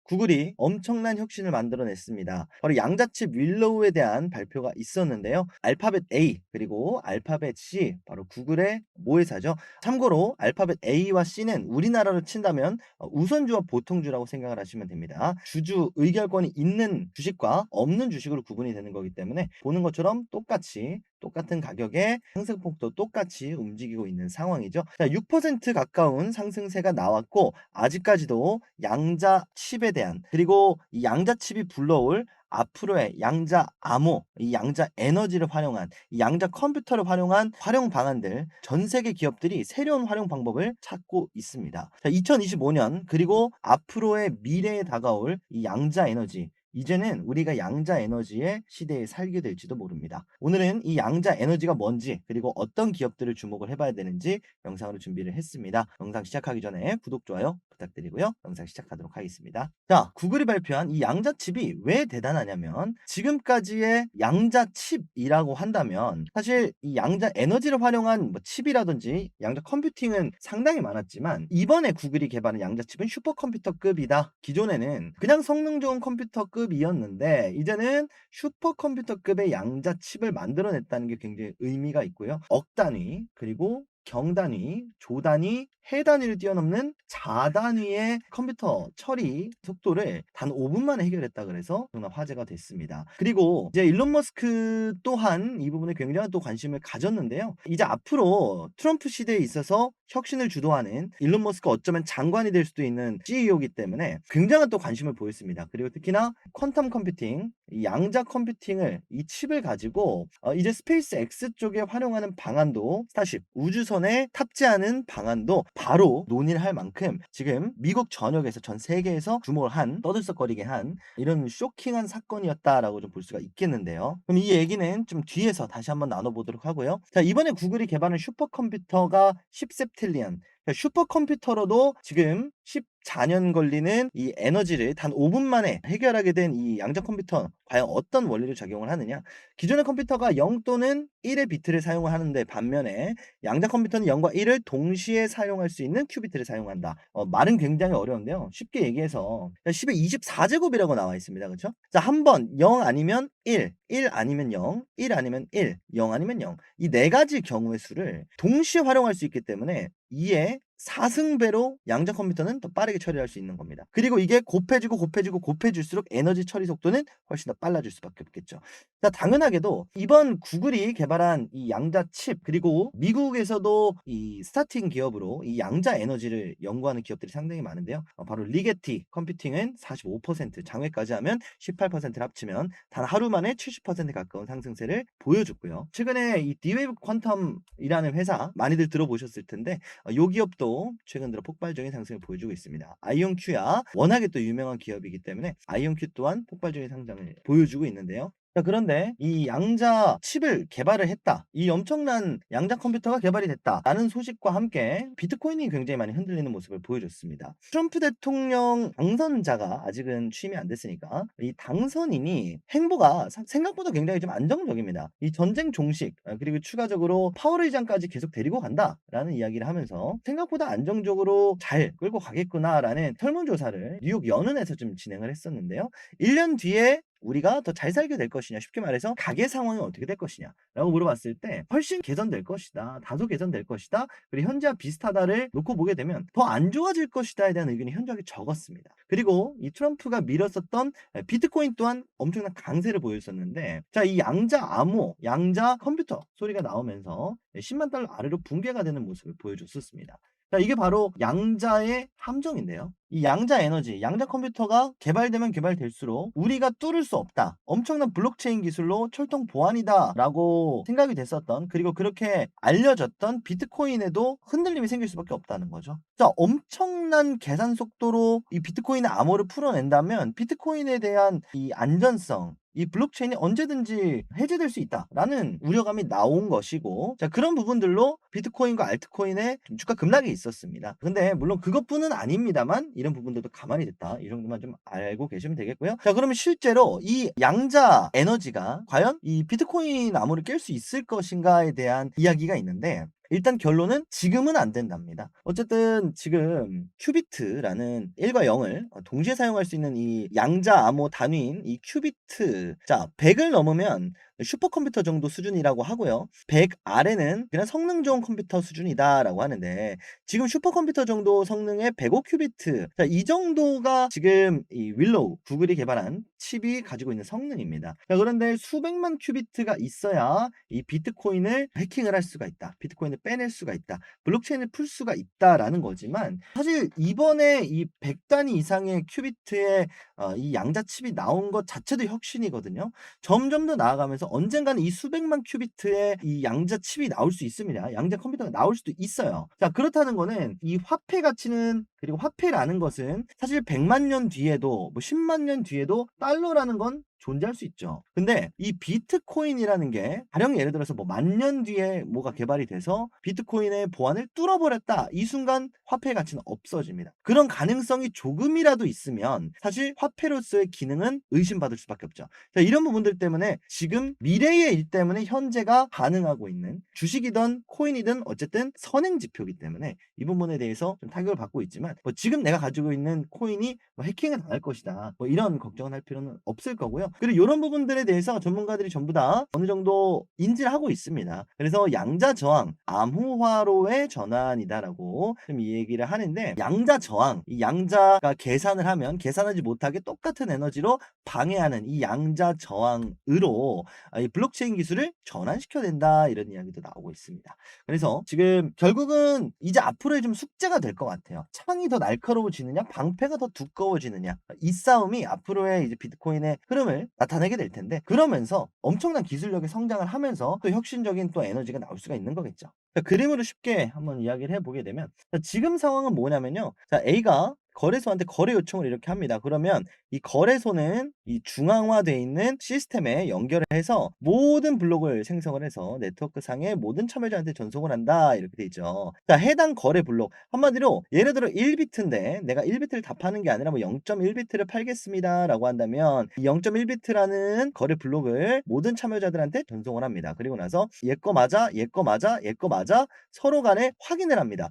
구글이 엄청난 혁신을 만들어냈습니다. 바로 양자칩 윌로우에 대한 발표가 있었는데요. 알파벳 A 그리고 알파벳 C 바로 구글의 모회사죠. 참고로 알파벳 A와 C는 우리나라로 친다면 우선주와 보통주라고 생각을 하시면 됩니다. 주주 의결권이 있는 주식과 없는 주식으로 구분이 되는 거기 때문에 보는 것처럼 똑같은 가격에 상승폭도 똑같이 움직이고 있는 상황이죠. 자, 6% 가까운 상승세가 나왔고 아직까지도 양자 칩에 대한 그리고 이 양자 칩이 불러올 앞으로의 양자 암호, 이 양자 에너지를 활용한 이 양자 컴퓨터를 활용한 활용 방안들 전 세계 기업들이 새로운 활용 방법을 찾고 있습니다. 자, 2025년 그리고 앞으로의 미래에 다가올 이 양자 에너지 이제는 우리가 양자 에너지의 시대에 살게 될지도 모릅니다. 오늘은 이 양자 에너지가 뭔지 그리고 어떤 기업들을 주목을 해봐야 되는지 영상으로 준비를 했습니다. 영상 시작하기 전에 구독, 좋아요 부탁드리고요. 영상 시작하도록 하겠습니다. 자, 구글이 발표한 이 양자칩이 왜 대단하냐면 지금까지의 양자칩이라고 한다면 사실 이 양자 에너지를 활용한 뭐 칩이라든지 양자 컴퓨팅은 상당히 많았지만 이번에 구글이 개발한 양자칩은 슈퍼컴퓨터급이다. 기존에는 그냥 성능 좋은 컴퓨터급이었는데 이제는 슈퍼컴퓨터급의 양자칩을 만들어냈다는 게 굉장히 의미가 있고요. 억 단위 그리고 경 단위, 조 단위, 해 단위를 뛰어넘는 자단위의 컴퓨터 처리 속도를 단 5분 만에 해결했다 그래서 정말 화제가 됐습니다. 그리고 이제 일론 머스크 또한 이 부분에 굉장한 또 관심을 가졌는데요. 이제 앞으로 트럼프 시대에 있어서 혁신을 주도하는 일론 머스크 어쩌면 장관이 될 수도 있는 CEO이기 때문에 굉장한 또 관심을 보였습니다. 그리고 특히나 퀀텀 컴퓨팅, 이 양자 컴퓨팅을 이 칩을 가지고 이제 스페이스 X 쪽에 활용하는 방안도 스타쉽 우주선에 탑재하는 방안도 바로 논의를 할 만큼 지금 미국 전역에서 전 세계에서 주목을 한 떠들썩거리게 한 이런 쇼킹한 사건이었다라고 좀 볼 수가 있겠는데요. 그럼 이 얘기는 좀 뒤에서 다시 한번 나눠보도록 하고요. 자, 이번에 구글이 개발한 슈퍼컴퓨터가 10셉틸리언 슈퍼컴퓨터로도 지금 14년 걸리는 이 에너지를 단 5분 만에 해결하게 된 이 양자 컴퓨터 과연 어떤 원리를 적용을 하느냐? 기존의 컴퓨터가 0 또는 1의 비트를 사용을 하는데 반면에 양자 컴퓨터는 0과 1을 동시에 사용할 수 있는 큐비트를 사용한다. 말은 굉장히 어려운데요. 쉽게 얘기해서 10의 24제곱이라고 나와 있습니다. 그렇죠? 자, 한 번 0 아니면 1, 1 아니면 0, 1 아니면 1, 0 아니면 0. 이 네 가지 경우의 수를 동시에 활용할 수 있기 때문에 2의 4승배로 양자 컴퓨터는 더 빠르게 처리할 수 있는 겁니다. 그리고 이게 곱해질수록 에너지 처리 속도는 훨씬 더 빨라질 수밖에 없겠죠. 자, 당연하게도 이번 구글이 개발한 이 양자 칩 그리고 미국에서도 이 스타팅 기업으로 이 양자 에너지를 연구하는 기업들이 상당히 많은데요. 바로 리게티 컴퓨팅은 45%, 장외까지 하면 18%를 합치면 단 하루 만에 70% 가까운 상승세를 보여줬고요. 최근에 이 D-Wave 퀀텀이라는 회사 많이들 들어보셨을 텐데 요 기업도 최근 들어 폭발적인 상승을 보여주고 있습니다. 아이온큐야 워낙에 또 유명한 기업이기 때문에 아이온큐 또한 폭발적인 상장을 보여주고 있는데요. 자, 그런데 이 양자 칩을 개발을 했다. 이 엄청난 양자 컴퓨터가 개발이 됐다라는 소식과 함께 비트코인이 굉장히 많이 흔들리는 모습을 보여줬습니다. 트럼프 대통령 당선자가 아직은 취임이 안 됐으니까 이 당선인이 행보가 생각보다 굉장히 좀 안정적입니다. 이 전쟁 종식 그리고 추가적으로 파월 의장까지 계속 데리고 간다라는 이야기를 하면서 생각보다 안정적으로 잘 끌고 가겠구나라는 설문조사를 뉴욕 연은에서 좀 진행을 했었는데요. 1년 뒤에 우리가 더 잘 살게 될 것이냐 쉽게 말해서 가계 상황이 어떻게 될 것이냐라고 물어봤을 때 훨씬 개선될 것이다. 다소 개선될 것이다. 그리고 현재와 비슷하다를 놓고 보게 되면 더 안 좋아질 것이다에 대한 의견이 현저하게 적었습니다. 그리고 이 트럼프가 밀었었던 비트코인 또한 엄청난 강세를 보였었는데 자, 이 양자 암호, 양자 컴퓨터 소리가 나오면서 10만 달러 아래로 붕괴가 되는 모습을 보여줬었습니다. 자, 이게 바로 양자의 함정인데요. 이 양자 에너지, 양자 컴퓨터가 개발되면 개발될수록 우리가 뚫을 수 없다. 엄청난 블록체인 기술로 철통 보안이다라고 생각이 됐었던 그리고 그렇게 알려졌던 비트코인에도 흔들림이 생길 수밖에 없다는 거죠. 자, 엄청난 계산 속도로 이 비트코인의 암호를 풀어낸다면 비트코인에 대한 이 안전성 이 블록체인이 언제든지 해제될 수 있다라는 우려감이 나온 것이고 자, 그런 부분들로 비트코인과 알트코인의 좀 주가 급락이 있었습니다. 근데 물론 그것뿐은 아닙니다만 이런 부분들도 가만히 됐다. 이 정도만 좀 알고 계시면 되겠고요. 자, 그러면 실제로 이 양자 에너지가 과연 이 비트코인 암호를 깰 수 있을 것인가에 대한 이야기가 있는데 일단 결론은 지금은 안 된답니다. 어쨌든 지금 큐비트라는 1과 0을 동시에 사용할 수 있는 이 양자 암호 단위인 이 큐비트, 자 100을 넘으면 슈퍼컴퓨터 정도 수준이라고 하고요. 100 아래는 그냥 성능 좋은 컴퓨터 수준이다라고 하는데, 지금 슈퍼컴퓨터 정도 성능의 105 큐비트, 자 이 정도가 지금 이 윌로우 구글이 개발한 칩이 가지고 있는 성능입니다. 자 그런데 수백만 큐비트가 있어야 이 비트코인을 해킹을 할 수가 있다, 비트코인을 빼낼 수가 있다, 블록체인을 풀 수가 있다라는 거지만, 사실 이번에 이 100단위 이상의 큐비트의 이 양자 칩이 나온 것 자체도 혁신이거든요. 점점 더 나아가면서 언젠가는 이 수백만 큐비트의 이 양자 칩이 나올 수 있습니다. 양자 컴퓨터가 나올 수도 있어요. 자 그렇다는 거는 이 화폐 가치는, 그리고 화폐라는 것은 사실 100만 년 뒤에도 뭐 10만 년 뒤에도 달러라는 건 존재할 수 있죠. 근데 이 비트코인이라는 게 가령 예를 들어서 뭐 10,000년 뒤에 뭐가 개발이 돼서 비트코인의 보안을 뚫어버렸다. 이 순간 화폐의 가치는 없어집니다. 그런 가능성이 조금이라도 있으면 사실 화폐로서의 기능은 의심받을 수밖에 없죠. 자, 이런 부분들 때문에 지금 미래의 일 때문에 현재가 반응하고 있는, 주식이든 코인이든 어쨌든 선행 지표이기 때문에 이 부분에 대해서 좀 타격을 받고 있지만, 뭐 지금 내가 가지고 있는 코인이 뭐 해킹을 당할 것이다, 뭐 이런 걱정을 할 필요는 없을 거고요. 그리고 이런 부분들에 대해서 전문가들이 전부 다 어느 정도 인지를 하고 있습니다. 그래서 양자 저항, 암호화로의 전환이다라고 좀 이 얘기를 하는데, 양자 저항, 이 양자가 계산을 하면 계산하지 못하게 똑같은 에너지로 방해하는 이 양자 저항으로 이 블록체인 기술을 전환시켜야 된다, 이런 이야기도 나오고 있습니다. 그래서 지금 결국은 이제 앞으로의 좀 숙제가 될 것 같아요. 창이 더 날카로워지느냐, 방패가 더 두꺼워지느냐, 이 싸움이 앞으로의 이제 비트코인의 흐름을 나타내게 될 텐데, 그러면서 엄청난 기술력의 성장을 하면서 또 혁신적인 또 에너지가 나올 수가 있는 거겠죠. 자, 그림으로 쉽게 한번 이야기를 해보게 되면, 자, 지금 상황은 뭐냐면요. 자, A가 거래소한테 거래 요청을 이렇게 합니다. 그러면 이 거래소는 이 중앙화되어 있는 시스템에 연결을 해서 모든 블록을 생성을 해서 네트워크 상의 모든 참여자한테 전송을 한다, 이렇게 돼 있죠. 자, 해당 거래 블록, 한마디로 예를 들어 1비트인데 내가 1비트를 다 파는 게 아니라 뭐 0.1비트를 팔겠습니다라고 한다면, 이 0.1비트라는 거래 블록을 모든 참여자들한테 전송을 합니다. 그리고 나서 얘 거 맞아, 얘 거 맞아, 얘 거 맞아, 서로 간에 확인을 합니다.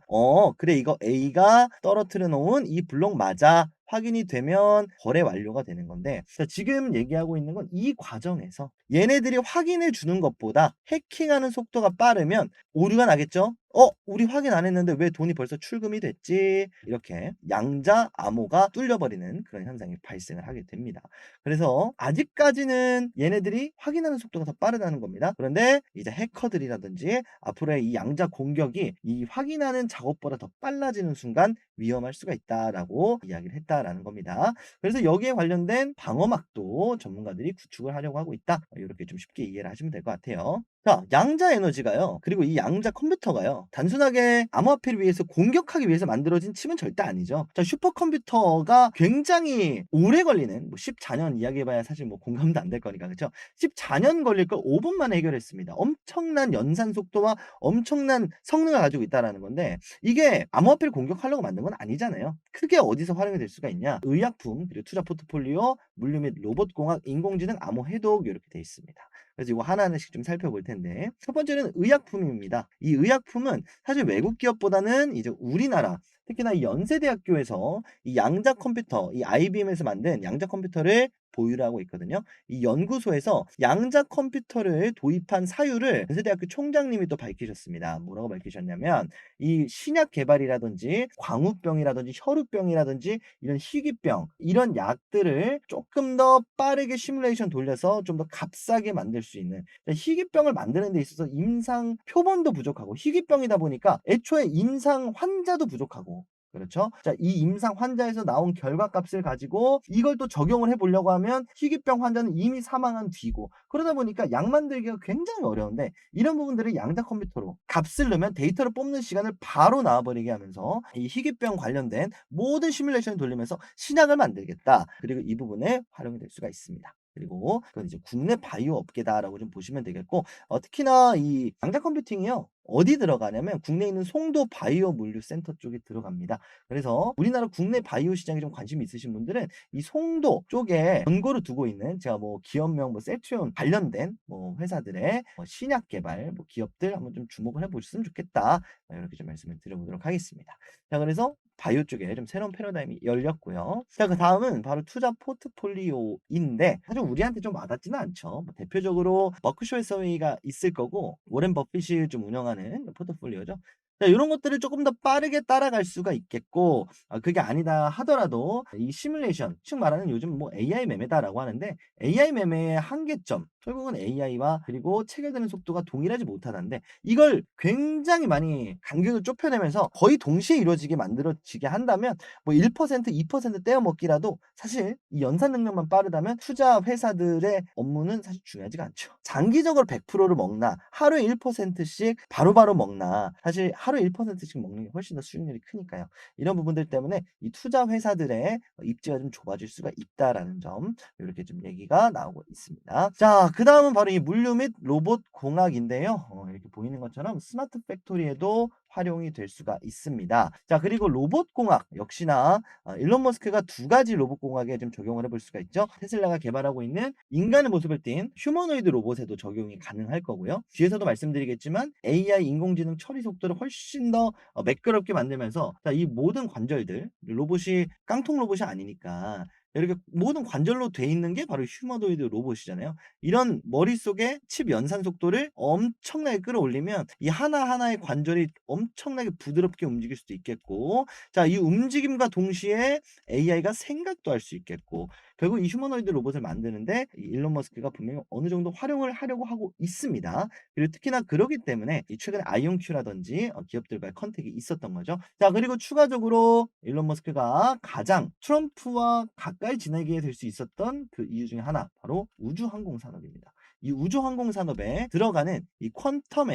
그래, 이거 A가 떨어뜨려 놓은 이 블록 맞아, 확인이 되면 거래 완료가 되는 건데, 자, 지금 얘기하고 있는 건 이 과정에서 얘네들이 확인해 주는 것보다 해킹하는 속도가 빠르면 오류가 나겠죠? 우리 확인 안 했는데 왜 돈이 벌써 출금이 됐지? 이렇게 양자 암호가 뚫려버리는 그런 현상이 발생을 하게 됩니다. 그래서 아직까지는 얘네들이 확인하는 속도가 더 빠르다는 겁니다. 그런데 이제 해커들이라든지 앞으로의 이 양자 공격이 이 확인하는 작업보다 더 빨라지는 순간 위험할 수가 있다라고 이야기를 했다라는 겁니다. 그래서 여기에 관련된 방어막도 전문가들이 구축을 하려고 하고 있다, 이렇게 좀 쉽게 이해를 하시면 될 것 같아요. 자, 양자 에너지가요, 그리고 이 양자 컴퓨터가요, 단순하게 암호화폐를 위해서 공격하기 위해서 만들어진 칩은 절대 아니죠. 자, 슈퍼컴퓨터가 굉장히 오래 걸리는, 뭐 14년 이야기해봐야 사실 뭐 공감도 안 될 거니까, 그렇죠? 14년 걸릴 걸 5분 만에 해결했습니다. 엄청난 연산 속도와 엄청난 성능을 가지고 있다라는 건데, 이게 암호화폐를 공격하려고 만든 건 아니잖아요. 크게 어디서 활용이 될 수가 있냐? 의약품, 그리고 투자 포트폴리오, 물류 및 로봇공학, 인공지능, 암호 해독, 이렇게 돼 있습니다. 그래서 이거 하나하나씩 좀 살펴볼 텐데, 첫 번째는 의약품입니다. 이 의약품은 사실 외국 기업보다는 이제 우리나라, 특히나 이 연세대학교에서 이 양자 컴퓨터, 이 IBM에서 만든 양자 컴퓨터를 보유를 하고 있거든요. 이 연구소에서 양자 컴퓨터를 도입한 사유를 연세대학교 총장님이 또 밝히셨습니다. 뭐라고 밝히셨냐면, 이 신약 개발이라든지 광우병이라든지 혈우병이라든지 이런 희귀병, 이런 약들을 조금 더 빠르게 시뮬레이션 돌려서 좀 더 값싸게 만들 수 있는, 희귀병을 만드는 데 있어서 임상 표본도 부족하고, 희귀병이다 보니까 애초에 임상 환자도 부족하고, 그렇죠? 자, 이 임상 환자에서 나온 결과값을 가지고 이걸 또 적용을 해보려고 하면 희귀병 환자는 이미 사망한 뒤고, 그러다 보니까 약 만들기가 굉장히 어려운데, 이런 부분들을 양자 컴퓨터로 값을 넣으면 데이터를 뽑는 시간을 바로 나와버리게 하면서 이 희귀병 관련된 모든 시뮬레이션을 돌리면서 신약을 만들겠다. 그리고 이 부분에 활용이 될 수가 있습니다. 그리고 그건 이제 국내 바이오 업계다라고 좀 보시면 되겠고 특히나 이 양자 컴퓨팅이요. 어디 들어가냐면 국내에 있는 송도 바이오 물류 센터 쪽에 들어갑니다. 그래서 우리나라 국내 바이오 시장에 좀 관심이 있으신 분들은 이 송도 쪽에 연고를 두고 있는 제가 뭐 기업명 뭐 셀트리온 관련된 뭐 회사들의 신약 개발 뭐 기업들 한번 좀 주목을 해 보셨으면 좋겠다. 이렇게 좀 말씀을 드려보도록 하겠습니다. 자 그래서 바이오 쪽에 좀 새로운 패러다임이 열렸고요. 자 그다음은 바로 투자 포트폴리오인데 사실 우리한테 좀 와닿지는 않죠. 뭐 대표적으로 버크셔 해서웨이가 있을 거고 워렌 버핏이 좀 운영하는 포트폴리오죠. 자 요런 것들을 조금 더 빠르게 따라갈 수가 있겠고 그게 아니다 하더라도 이 시뮬레이션 즉 말하는 요즘 뭐 AI 매매다라고 하는데 AI 매매의 한계점 결국은 AI와 그리고 체결되는 속도가 동일하지 못하다인데 이걸 굉장히 많이 간격을 좁혀내면서 거의 동시에 이루어지게 만들어지게 한다면 뭐 1% 2% 떼어 먹기라도 사실 이 연산 능력만 빠르다면 투자 회사들의 업무는 사실 중요하지가 않죠. 장기적으로 100%를 먹나 하루에 1%씩 바로바로 먹나 사실 하루에 1%씩 먹는 게 훨씬 더 수익률이 크니까요. 이런 부분들 때문에 이 투자 회사들의 입지가 좀 좁아질 수가 있다라는 점 이렇게 좀 얘기가 나오고 있습니다. 자 그다음은 바로 이 물류 및 로봇 공학인데요. 이렇게 보이는 것처럼 스마트 팩토리에도 활용이 될 수가 있습니다. 자 그리고 로봇 공학 역시나 일론 머스크가 두 가지 로봇 공학에 좀 적용을 해볼 수가 있죠. 테슬라가 개발하고 있는 인간의 모습을 띤 휴머노이드 로봇에도 적용이 가능할 거고요. 뒤에서도 말씀드리겠지만 AI 인공지능 처리 속도를 훨씬 더 매끄럽게 만들면서 자, 이 모든 관절들 로봇이 깡통 로봇이 아니니까 이렇게 모든 관절로 돼 있는 게 바로 휴머노이드 로봇이잖아요. 이런 머릿속에 칩 연산 속도를 엄청나게 끌어올리면 이 하나하나의 관절이 엄청나게 부드럽게 움직일 수도 있겠고 자 이 움직임과 동시에 AI가 생각도 할 수 있겠고 결국 이 휴머노이드 로봇을 만드는데 이 일론 머스크가 분명히 어느 정도 활용을 하려고 하고 있습니다. 그리고 특히나 그러기 때문에 이 최근에 아이온큐라든지 기업들과의 컨택이 있었던 거죠. 자 그리고 추가적으로 일론 머스크가 가장 트럼프와 가까이 지내게 될 수 있었던 그 이유 중에 하나 바로 우주 항공 산업입니다. 이 우주 항공 산업에 들어가는 이 퀀텀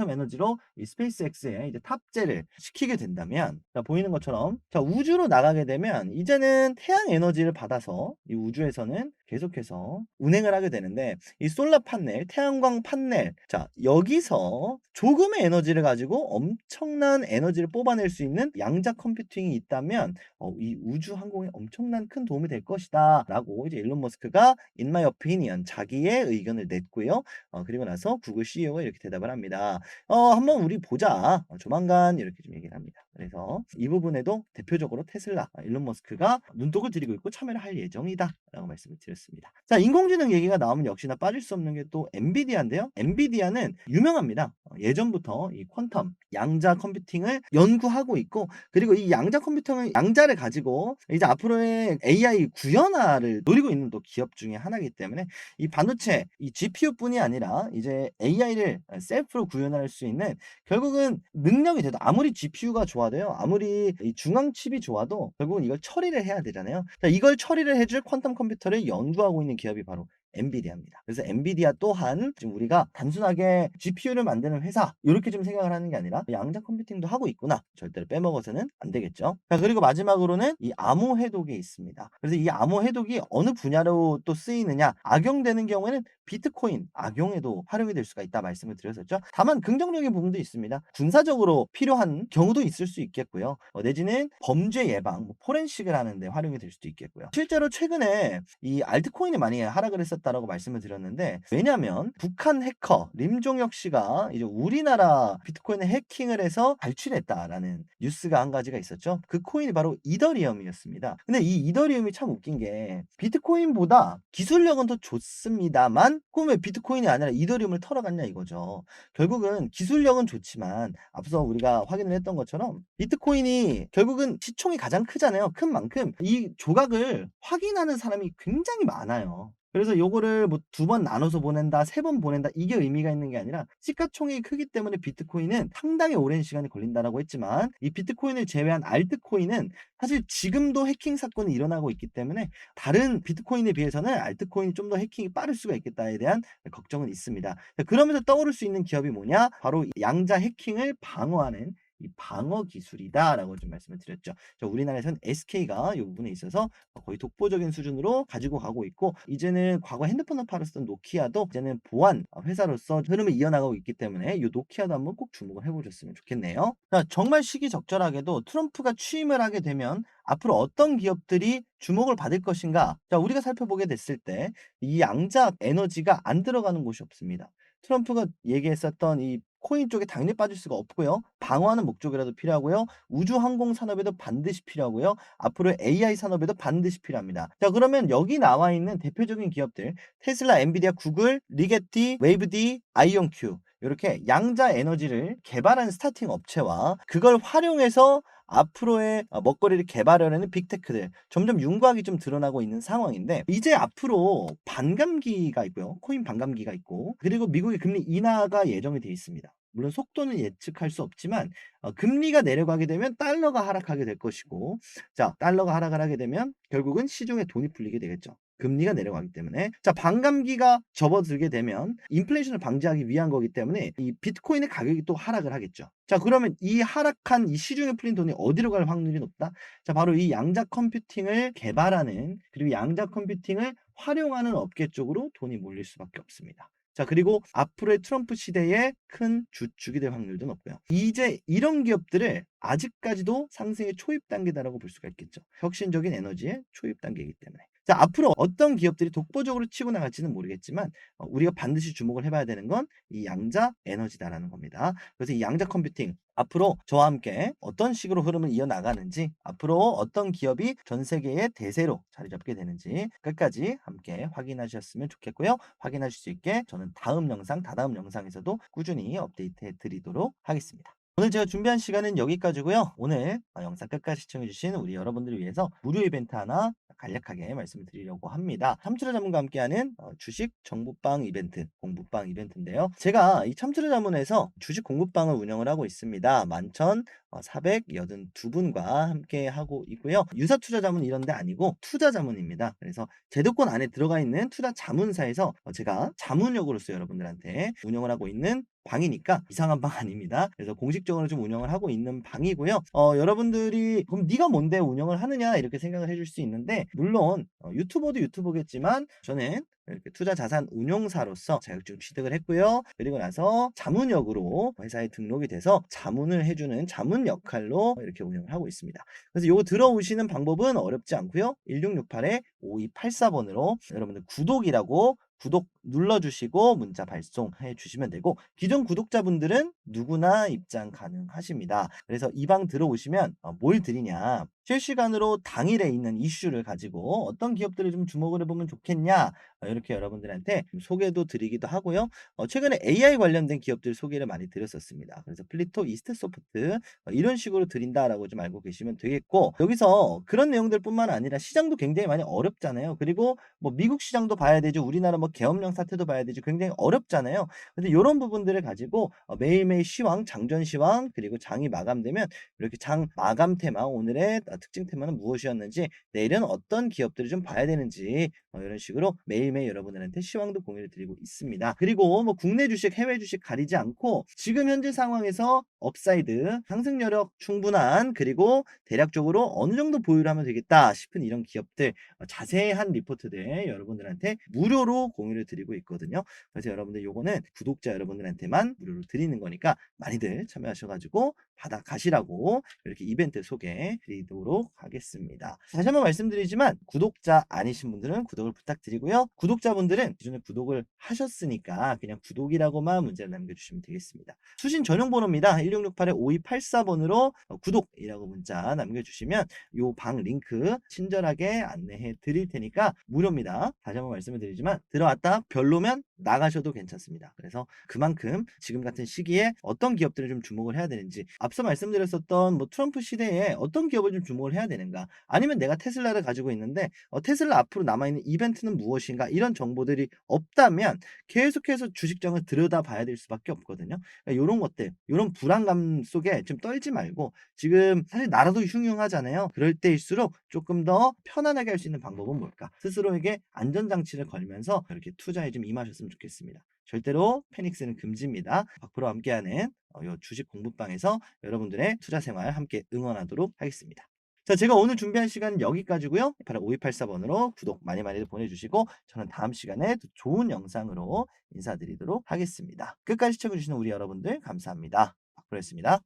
에너지로 이 스페이스X에 이제 탑재를 시키게 된다면 자 보이는 것처럼 자 우주로 나가게 되면 이제는 태양 에너지를 받아서 이 우주에서는 계속해서 운행을 하게 되는데 이 솔라 판넬, 태양광 판넬 자 여기서 조금의 에너지를 가지고 엄청난 에너지를 뽑아낼 수 있는 양자 컴퓨팅이 있다면 이 우주 항공에 엄청난 큰 도움이 될 것이다 라고 이제 일론 머스크가 in my opinion 자기의 의견을 냈고요. 그리고 나서 구글 CEO가 이렇게 대답을 합니다. 한번 우리 보자. 조만간 이렇게 좀 얘기를 합니다. 그래서 이 부분에도 대표적으로 테슬라, 일론 머스크가 눈독을 들이고 있고 참여를 할 예정이다. 라고 말씀을 드렸습니다. 자, 인공지능 얘기가 나오면 역시나 빠질 수 없는 게 또 엔비디아인데요. 엔비디아는 유명합니다. 예전부터 이 퀀텀, 양자 컴퓨팅을 연구하고 있고 그리고 이 양자 컴퓨팅을 양자를 가지고 이제 앞으로의 AI 구현화를 노리고 있는 또 기업 중에 하나이기 때문에 이 반도체, 이 GPU뿐이 아니라 이제 AI를 셀프로 구현할 수 있는 결국은 능력이 돼도 아무리 GPU가 좋아도요. 아무리 이 중앙 칩이 좋아도 결국은 이걸 처리를 해야 되잖아요. 자, 이걸 처리를 해줄 퀀텀 컴퓨터를 연구하고 있는 기업이 바로 엔비디아입니다. 그래서 엔비디아 또한 지금 우리가 단순하게 GPU를 만드는 회사 이렇게 좀 생각을 하는 게 아니라 양자 컴퓨팅도 하고 있구나. 절대로 빼먹어서는 안 되겠죠. 자, 그리고 마지막으로는 이 암호 해독이 있습니다. 그래서 이 암호 해독이 어느 분야로 또 쓰이느냐 악용되는 경우에는 비트코인 악용에도 활용이 될 수가 있다 말씀을 드렸었죠. 다만 긍정적인 부분도 있습니다. 군사적으로 필요한 경우도 있을 수 있겠고요. 내지는 범죄 예방, 뭐 포렌식을 하는데 활용이 될 수도 있겠고요. 실제로 최근에 이 알트코인이 많이 하락을 했었다라고 말씀을 드렸는데 왜냐하면 북한 해커 림종혁 씨가 이제 우리나라 비트코인을 해킹을 해서 발출했다라는 뉴스가 한 가지가 있었죠. 그 코인이 바로 이더리움이었습니다. 근데 이 이더리움이 참 웃긴 게 비트코인보다 기술력은 더 좋습니다만 그럼 왜 비트코인이 아니라 이더리움을 털어갔냐 이거죠. 결국은 기술력은 좋지만 앞서 우리가 확인을 했던 것처럼 비트코인이 결국은 시총이 가장 크잖아요. 큰 만큼 이 조각을 확인하는 사람이 굉장히 많아요. 그래서 요거를 뭐 2번 나눠서 보낸다, 3번 보낸다 이게 의미가 있는 게 아니라 시가총액이 크기 때문에 비트코인은 상당히 오랜 시간이 걸린다라고 했지만 이 비트코인을 제외한 알트코인은 사실 지금도 해킹 사건이 일어나고 있기 때문에 다른 비트코인에 비해서는 알트코인이 좀 더 해킹이 빠를 수가 있겠다에 대한 걱정은 있습니다. 그러면서 떠오를 수 있는 기업이 뭐냐? 바로 양자 해킹을 방어하는 이 방어 기술이다라고 좀 말씀을 드렸죠. 우리나라에서는 SK가 이 부분에 있어서 거의 독보적인 수준으로 가지고 가고 있고, 이제는 과거 핸드폰을 팔았었던 노키아도 이제는 보안 회사로서 흐름을 이어나가고 있기 때문에 이 노키아도 한번 꼭 주목을 해보셨으면 좋겠네요. 자, 정말 시기적절하게도 트럼프가 취임을 하게 되면 앞으로 어떤 기업들이 주목을 받을 것인가? 자, 우리가 살펴보게 됐을 때 이 양자 에너지가 안 들어가는 곳이 없습니다. 트럼프가 얘기했었던 이 코인 쪽에 당연히 빠질 수가 없고요. 방어하는 목적이라도 필요하고요. 우주 항공 산업에도 반드시 필요하고요. 앞으로 AI 산업에도 반드시 필요합니다. 자, 그러면 여기 나와 있는 대표적인 기업들, 테슬라, 엔비디아, 구글, 리게티, 웨이브디, 아이온큐, 이렇게 양자 에너지를 개발한 스타팅 업체와 그걸 활용해서 앞으로의 먹거리를 개발하려는 빅테크들, 점점 윤곽이 좀 드러나고 있는 상황인데, 이제 앞으로 반감기가 있고요. 코인 반감기가 있고, 그리고 미국의 금리 인하가 예정이 되어 있습니다. 물론 속도는 예측할 수 없지만 금리가 내려가게 되면 달러가 하락하게 될 것이고, 자, 달러가 하락을 하게 되면 결국은 시중에 돈이 풀리게 되겠죠. 금리가 내려가기 때문에. 자, 반감기가 접어들게 되면 인플레이션을 방지하기 위한 거기 때문에 이 비트코인의 가격이 또 하락을 하겠죠. 자, 그러면 이 하락한 이 시중에 풀린 돈이 어디로 갈 확률이 높다? 자, 바로 이 양자 컴퓨팅을 개발하는, 그리고 양자 컴퓨팅을 활용하는 업계 쪽으로 돈이 몰릴 수밖에 없습니다. 자, 그리고 앞으로의 트럼프 시대에 큰 주축이 될 확률도 높고요. 이제 이런 기업들을 아직까지도 상승의 초입 단계다라고 볼 수가 있겠죠. 혁신적인 에너지의 초입 단계이기 때문에. 자, 앞으로 어떤 기업들이 독보적으로 치고 나갈지는 모르겠지만 우리가 반드시 주목을 해봐야 되는 건 이 양자 에너지다라는 겁니다. 그래서 이 양자 컴퓨팅, 앞으로 저와 함께 어떤 식으로 흐름을 이어나가는지, 앞으로 어떤 기업이 전 세계의 대세로 자리 잡게 되는지 끝까지 함께 확인하셨으면 좋겠고요. 확인하실 수 있게 저는 다음 영상, 다다음 영상에서도 꾸준히 업데이트해 드리도록 하겠습니다. 오늘 제가 준비한 시간은 여기까지고요. 오늘 영상 끝까지 시청해주신 우리 여러분들을 위해서 무료 이벤트 하나 간략하게 말씀을 드리려고 합니다. 참치로 자문과 함께하는 주식 정보방 이벤트, 공부방 이벤트인데요. 제가 이 참치로 자문에서 주식 공부방을 운영을 하고 있습니다. 11,482분과 함께 하고 있고요. 유사 투자 자문 이런 데 아니고 투자 자문입니다. 그래서 제도권 안에 들어가 있는 투자 자문사에서 제가 자문역으로서 여러분들한테 운영을 하고 있는 방이니까 이상한 방 아닙니다. 그래서 공식적으로 좀 운영을 하고 있는 방이고요. 여러분들이 그럼 네가 뭔데 운영을 하느냐 이렇게 생각을 해줄 수 있는데, 물론 유튜버도 유튜버겠지만 저는 이렇게 투자 자산 운용사로서 자격증 취득을 했고요. 그리고 나서 자문역으로 회사에 등록이 돼서 자문을 해주는 자문 역할로 이렇게 운영을 하고 있습니다. 그래서 요거 들어오시는 방법은 어렵지 않고요. 1668-5284번으로 여러분들 구독이라고 구독 눌러주시고 문자 발송해 주시면 되고, 기존 구독자분들은 누구나 입장 가능하십니다. 그래서 이 방 들어오시면 뭘 드리냐, 실시간으로 당일에 있는 이슈를 가지고 어떤 기업들을 좀 주목을 해보면 좋겠냐, 이렇게 여러분들한테 소개도 드리기도 하고요. 최근에 AI 관련된 기업들 소개를 많이 드렸었습니다. 그래서 플리토, 이스트소프트 이런 식으로 드린다라고 좀 알고 계시면 되겠고, 여기서 그런 내용들 뿐만 아니라 시장도 굉장히 많이 어렵잖아요. 그리고 뭐 미국 시장도 봐야 되죠. 우리나라 뭐 계엄령 사태도 봐야 되죠. 굉장히 어렵잖아요. 근데 요런 부분들을 가지고 매일매일 시황, 장전 시황, 그리고 장이 마감되면 이렇게 장 마감 테마, 오늘의 특징 테마는 무엇이었는지, 내일은 어떤 기업들을 좀 봐야 되는지 이런 식으로 매일매일 여러분들한테 시황도 공유를 드리고 있습니다. 그리고 뭐 국내 주식, 해외 주식 가리지 않고 지금 현재 상황에서 업사이드, 상승 여력 충분한, 그리고 대략적으로 어느 정도 보유를 하면 되겠다 싶은 이런 기업들 자세한 리포트들 여러분들한테 무료로 공유를 드리고 있거든요. 그래서 여러분들 요거는 구독자 여러분들한테만 무료로 드리는 거니까 많이들 참여하셔가지고 받아가시라고 이렇게 이벤트 소개해 드리도록 하겠습니다. 다시 한번 말씀드리지만 구독자 아니신 분들은 구독을 부탁드리고요. 구독자분들은 기존에 구독을 하셨으니까 그냥 구독이라고만 문자를 남겨주시면 되겠습니다. 수신 전용 번호입니다. 1668-5284번으로 구독이라고 문자 남겨주시면 요 방 링크 친절하게 안내해 드릴 테니까 무료입니다. 다시 한번 말씀을 드리지만 들어왔다 별로면 나가셔도 괜찮습니다. 그래서 그만큼 지금 같은 시기에 어떤 기업들을 좀 주목을 해야 되는지, 앞서 말씀드렸었던 뭐 트럼프 시대에 어떤 기업을 좀 주목을 해야 되는가, 아니면 내가 테슬라를 가지고 있는데 테슬라 앞으로 남아있는 이벤트는 무엇인가, 이런 정보들이 없다면 계속해서 주식장을 들여다봐야 될 수밖에 없거든요. 그러니까 이런 것들, 이런 불안감 속에 좀 떨지 말고, 지금 사실 나라도 흉흉하잖아요. 그럴 때일수록 조금 더 편안하게 할 수 있는 방법은 뭘까? 스스로에게 안전장치를 걸면서 이렇게 투자에 좀 임하셨으면 좋겠습니다. 절대로 패닉스는 금지입니다. 박프로 함께하는 요 주식 공부방에서 여러분들의 투자 생활 함께 응원하도록 하겠습니다. 자, 제가 오늘 준비한 시간은 여기까지고요. 5284번으로 구독 많이 많이 보내주시고 저는 다음 시간에 또 좋은 영상으로 인사드리도록 하겠습니다. 끝까지 시청해 주시는 우리 여러분들 감사합니다. 박프로였습니다.